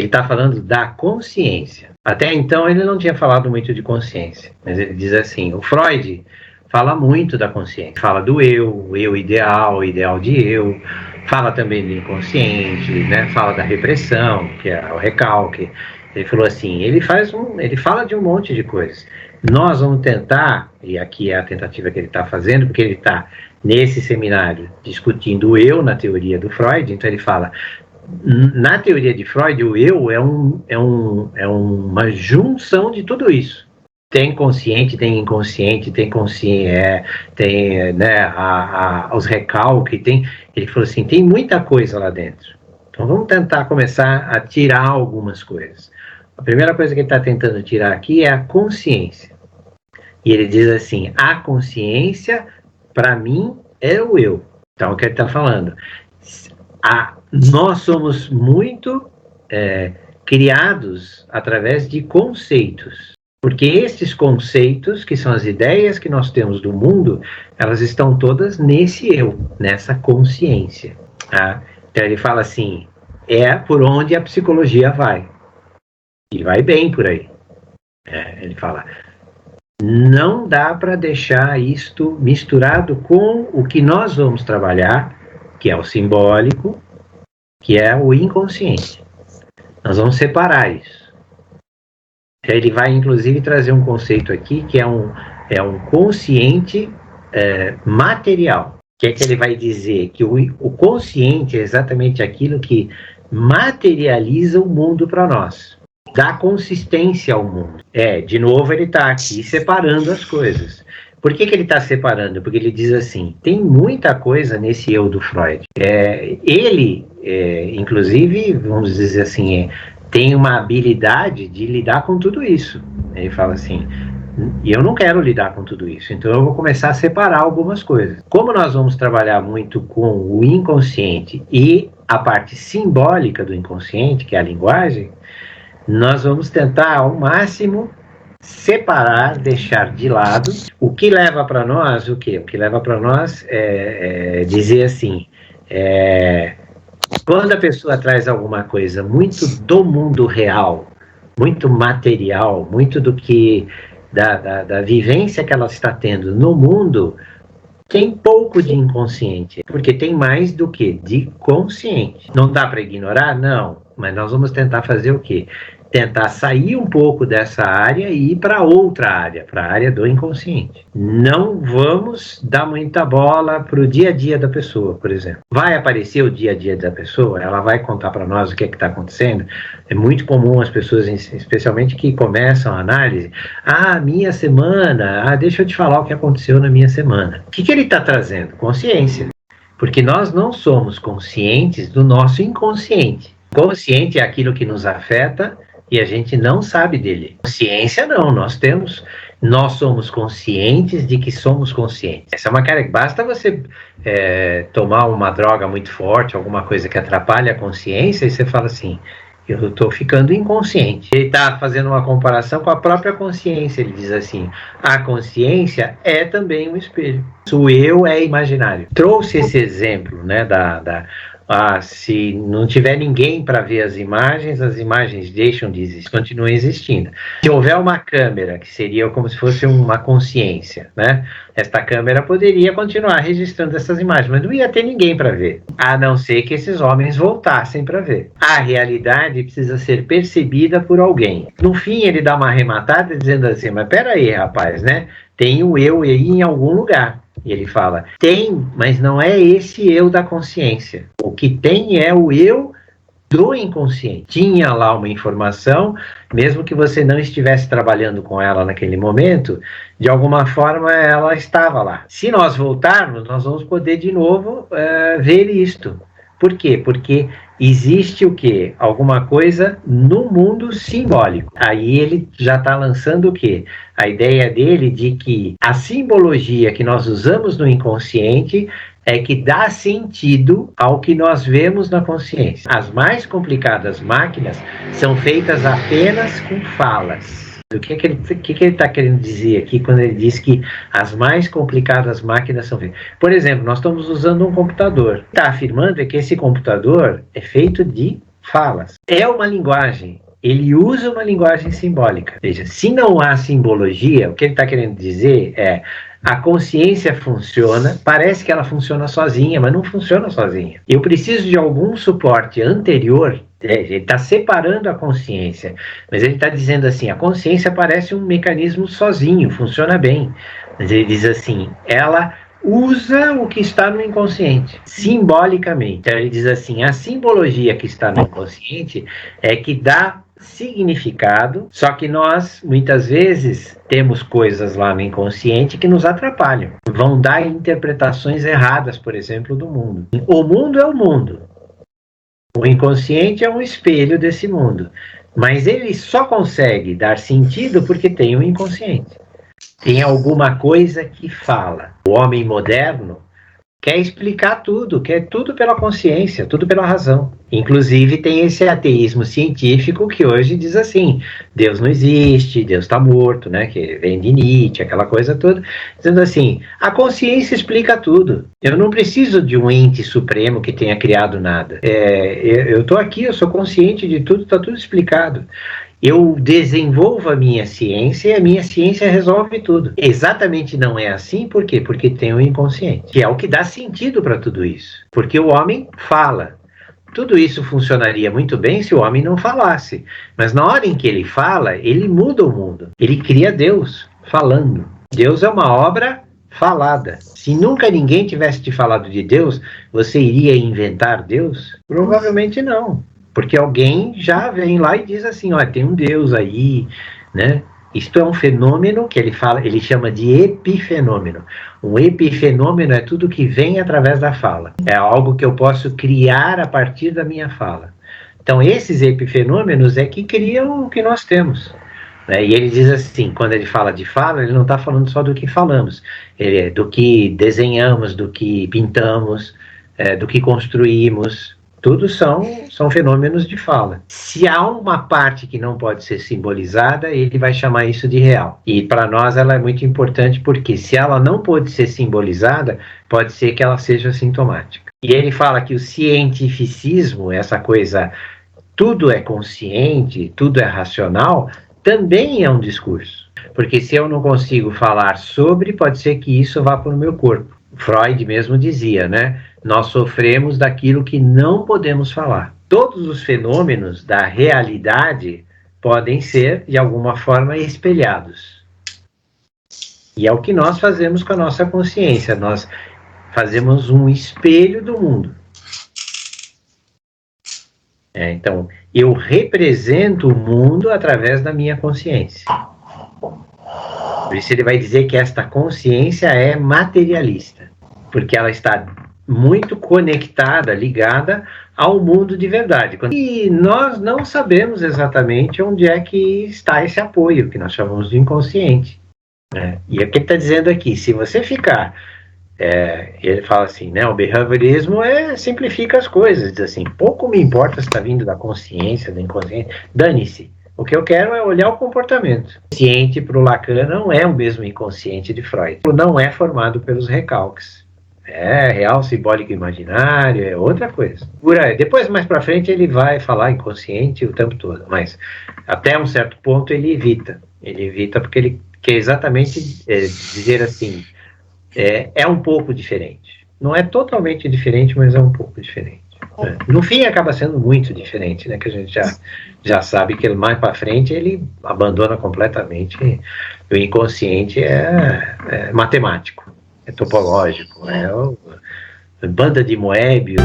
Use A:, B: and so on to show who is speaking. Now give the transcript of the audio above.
A: Ele está falando da consciência. Até então ele não tinha falado muito de consciência, mas ele diz assim, o Freud fala muito da consciência, fala do eu, o eu ideal, o ideal de eu, fala também do inconsciente, né? Fala da repressão, que é o recalque. Ele falou assim, ele fala de um monte de coisas. Nós vamos tentar, e aqui é a tentativa que ele está fazendo, porque ele está nesse seminário discutindo o eu na teoria do Freud, então ele fala, na teoria de Freud, o eu é uma junção de tudo isso. Tem consciente, tem inconsciente, tem consciente, tem né, os recalques, ele falou assim, tem muita coisa lá dentro. Então vamos tentar começar a tirar algumas coisas. A primeira coisa que ele está tentando tirar aqui é a consciência. E ele diz assim, a consciência, para mim, é o eu. Então o que ele está falando? Nós somos muito criados através de conceitos. Porque esses conceitos, que são as ideias que nós temos do mundo, elas estão todas nesse eu, nessa consciência. Tá? Então ele fala assim, é por onde a psicologia vai. E vai bem por aí. Ele fala, não dá para deixar isto misturado com o que nós vamos trabalhar, que é o simbólico, que é o inconsciente. Nós vamos separar isso. Ele vai, inclusive, trazer um conceito aqui, que é um consciente material. Que é que ele vai dizer que o consciente é exatamente aquilo que materializa o mundo para nós. Dá consistência ao mundo. De novo, ele está aqui separando as coisas. Por que ele está separando? Porque ele diz assim, tem muita coisa nesse eu do Freud. Ele, inclusive, vamos dizer assim, tem uma habilidade de lidar com tudo isso. Ele fala assim, e eu não quero lidar com tudo isso, então eu vou começar a separar algumas coisas. Como nós vamos trabalhar muito com o inconsciente e a parte simbólica do inconsciente, que é a linguagem, nós vamos tentar ao máximo separar, deixar de lado. O que leva para nós, o quê? O que leva para nós é dizer assim, quando a pessoa traz alguma coisa muito do mundo real, muito material, muito do que da vivência que ela está tendo no mundo, tem pouco de inconsciente, porque tem mais do que de consciente. Não dá para ignorar? Não, mas nós vamos tentar fazer o quê? Tentar sair um pouco dessa área e ir para outra área, para a área do inconsciente. Não vamos dar muita bola para o dia a dia da pessoa, por exemplo. Vai aparecer o dia a dia da pessoa, ela vai contar para nós o que está acontecendo. É muito comum as pessoas, especialmente que começam a análise, minha semana, deixa eu te falar o que aconteceu na minha semana. O que ele está trazendo? Consciência. Porque nós não somos conscientes do nosso inconsciente. Consciente é aquilo que nos afeta e a gente não sabe dele. Consciência não, nós somos conscientes de que somos conscientes. Essa é uma cara que basta você tomar uma droga muito forte, alguma coisa que atrapalha a consciência, e você fala assim, eu estou ficando inconsciente. Ele está fazendo uma comparação com a própria consciência, ele diz assim, a consciência é também um espelho. O eu é imaginário. Trouxe esse exemplo, né, se não tiver ninguém para ver as imagens deixam de existir, continuam existindo. Se houver uma câmera, que seria como se fosse uma consciência, né? Esta câmera poderia continuar registrando essas imagens, mas não ia ter ninguém para ver, a não ser que esses homens voltassem para ver. A realidade precisa ser percebida por alguém. No fim, ele dá uma arrematada dizendo assim, mas peraí, rapaz, né? Tem o eu aí em algum lugar. E ele fala, tem, mas não é esse eu da consciência. O que tem é o eu do inconsciente. Tinha lá uma informação, mesmo que você não estivesse trabalhando com ela naquele momento, de alguma forma ela estava lá. Se nós voltarmos, nós vamos poder de novo ver isto. Por quê? Porque existe o quê? Alguma coisa no mundo simbólico. Aí ele já está lançando o quê? A ideia dele de que a simbologia que nós usamos no inconsciente é que dá sentido ao que nós vemos na consciência. As mais complicadas máquinas são feitas apenas com falas. O que ele está querendo dizer aqui quando ele diz que as mais complicadas máquinas são feitas? Por exemplo, nós estamos usando um computador. Está afirmando que esse computador é feito de falas. É uma linguagem. Ele usa uma linguagem simbólica. Veja, se não há simbologia, o que ele está querendo dizer é: a consciência funciona, parece que ela funciona sozinha, mas não funciona sozinha. Eu preciso de algum suporte anterior. Ele está separando a consciência, mas ele está dizendo assim: a consciência parece um mecanismo sozinho, funciona bem. Mas ele diz assim: ela usa o que está no inconsciente, simbolicamente. Então ele diz assim: a simbologia que está no inconsciente é que dá significado, só que nós, muitas vezes, temos coisas lá no inconsciente que nos atrapalham. Vão dar interpretações erradas, por exemplo, do mundo. O mundo é o mundo. O inconsciente é um espelho desse mundo. Mas ele só consegue dar sentido porque tem um inconsciente. Tem alguma coisa que fala. O homem moderno quer explicar tudo, quer tudo pela consciência, tudo pela razão. Inclusive tem esse ateísmo científico que hoje diz assim: Deus não existe, Deus está morto, né? Que vem de Nietzsche, aquela coisa toda, dizendo assim: a consciência explica tudo. Eu não preciso de um ente supremo que tenha criado nada. Eu estou aqui, eu sou consciente de tudo, está tudo explicado. Eu desenvolvo a minha ciência e a minha ciência resolve tudo. Exatamente não é assim, por quê? Porque tem o inconsciente, que é o que dá sentido para tudo isso. Porque o homem fala. Tudo isso funcionaria muito bem se o homem não falasse. Mas na hora em que ele fala, ele muda o mundo. Ele cria Deus falando. Deus é uma obra falada. Se nunca ninguém tivesse te falado de Deus, você iria inventar Deus? Provavelmente não. Porque alguém já vem lá e diz assim: olha, tem um Deus aí, né? Isto é um fenômeno que ele chama de epifenômeno. Um epifenômeno é tudo que vem através da fala. É algo que eu posso criar a partir da minha fala. Então, esses epifenômenos é que criam o que nós temos. E ele diz assim, quando ele fala de fala, ele não está falando só do que falamos. Ele é do que desenhamos, do que pintamos, do que construímos. Tudo são fenômenos de fala. Se há uma parte que não pode ser simbolizada, ele vai chamar isso de real. E para nós ela é muito importante porque se ela não pode ser simbolizada, pode ser que ela seja sintomática. E ele fala que o cientificismo, essa coisa, tudo é consciente, tudo é racional, também é um discurso. Porque se eu não consigo falar sobre, pode ser que isso vá para o meu corpo. Freud mesmo dizia, né? Nós sofremos daquilo que não podemos falar. Todos os fenômenos da realidade podem ser, de alguma forma, espelhados. E é o que nós fazemos com a nossa consciência. Nós fazemos um espelho do mundo. Então, eu represento o mundo através da minha consciência. Por isso ele vai dizer que esta consciência é materialista, porque ela está muito conectada, ligada ao mundo de verdade. E nós não sabemos exatamente onde é que está esse apoio, que nós chamamos de inconsciente. E o que ele está dizendo aqui? Se você ficar... ele fala assim, né, o behaviorismo simplifica as coisas, diz assim: pouco me importa se está vindo da consciência, do inconsciente, dane-se. O que eu quero é olhar o comportamento. O consciente para o Lacan não é o mesmo inconsciente de Freud. Não é formado pelos recalques. É real, simbólico, imaginário, é outra coisa. Depois, mais para frente, ele vai falar inconsciente o tempo todo, mas até um certo ponto ele evita. Ele evita porque ele quer exatamente dizer assim: é um pouco diferente. Não é totalmente diferente, mas é um pouco diferente. No fim, acaba sendo muito diferente, né? Que a gente já sabe que mais para frente ele abandona completamente. O inconsciente é matemático, é topológico, banda de Moebius.